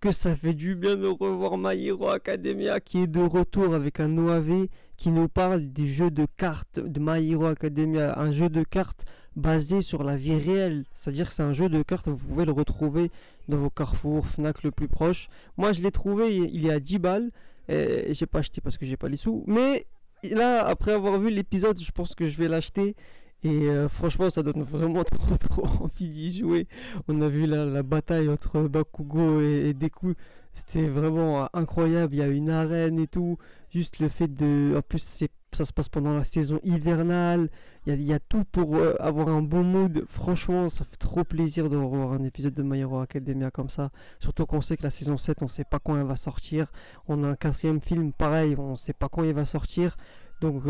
que ça fait du bien de revoir My Hero Academia qui est de retour avec un OAV qui nous parle du jeu de cartes de My Hero Academia, un jeu de cartes basé sur la vie réelle. C'est-à-dire que c'est un jeu de cartes, vous pouvez le retrouver dans vos Carrefour, Fnac le plus proche. Moi je l'ai trouvé, il est à 10 balles, et j'ai pas acheté parce que j'ai pas les sous, mais là après avoir vu l'épisode, je pense que je vais l'acheter. Et franchement, ça donne vraiment trop envie d'y jouer. On a vu la bataille entre Bakugo et Deku. C'était vraiment incroyable. Il y a une arène et tout. Juste le fait de. En plus, ça se passe pendant la saison hivernale. Il y a tout pour avoir un bon mood. Franchement, ça fait trop plaisir de revoir un épisode de My Hero Academia comme ça. Surtout qu'on sait que la saison 7, on sait pas quand elle va sortir. On a un quatrième film, pareil, on sait pas quand il va sortir. Donc.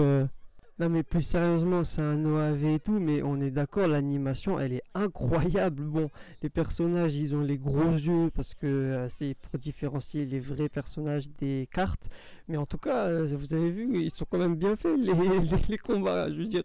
Non mais plus sérieusement, c'est un OAV et tout, mais on est d'accord, l'animation elle est incroyable. Bon, les personnages ils ont les gros yeux parce que c'est pour différencier les vrais personnages des cartes, mais en tout cas, vous avez vu, ils sont quand même bien faits les combats. Je veux dire,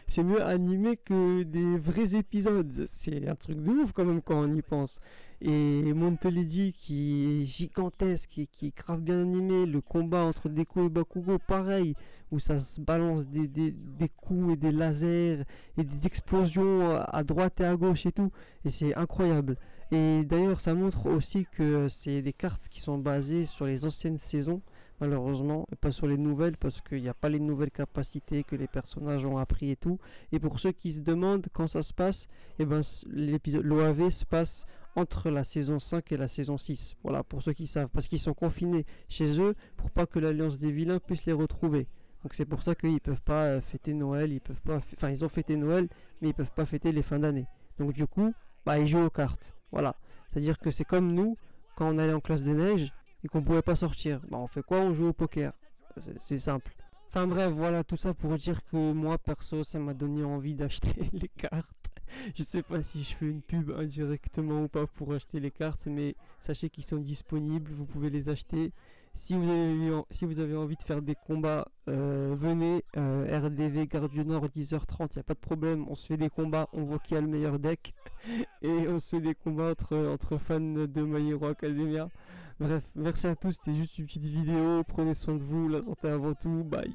c'est mieux animé que des vrais épisodes. C'est un truc de ouf quand même quand on y pense. Et Monteledi qui est gigantesque et qui est grave bien animé, le combat entre Deku et Bakugo pareil, où ça se balance des coups et des lasers et des explosions à droite et à gauche et tout, et c'est incroyable. Et d'ailleurs ça montre aussi que c'est des cartes qui sont basées sur les anciennes saisons malheureusement, et pas sur les nouvelles parce qu'il n'y a pas les nouvelles capacités que les personnages ont appris et tout. Et pour ceux qui se demandent quand ça se passe, et ben l'OAV se passe entre la saison 5 et la saison 6. Voilà, pour ceux qui savent, parce qu'ils sont confinés chez eux pour pas que l'Alliance des Vilains puisse les retrouver. Donc c'est pour ça qu'ils peuvent pas fêter Noël, ils peuvent pas, enfin ils ont fêté Noël, mais ils peuvent pas fêter les fins d'année. Donc du coup, bah ils jouent aux cartes. Voilà, c'est-à-dire que c'est comme nous quand on allait en classe de neige et qu'on pouvait pas sortir. Bah on fait quoi? On joue au poker. C'est simple. Enfin bref, voilà tout ça pour dire que moi perso, ça m'a donné envie d'acheter les cartes. Je sais pas si je fais une pub indirectement ou pas pour acheter les cartes, mais sachez qu'ils sont disponibles, vous pouvez les acheter. Si vous avez envie de faire des combats, venez, RDV Gare du Nord 10h30, il n'y a pas de problème, on se fait des combats, on voit qui a le meilleur deck, et on se fait des combats entre fans de My Hero Academia. Bref, merci à tous, c'était juste une petite vidéo, prenez soin de vous, la santé avant tout, bye.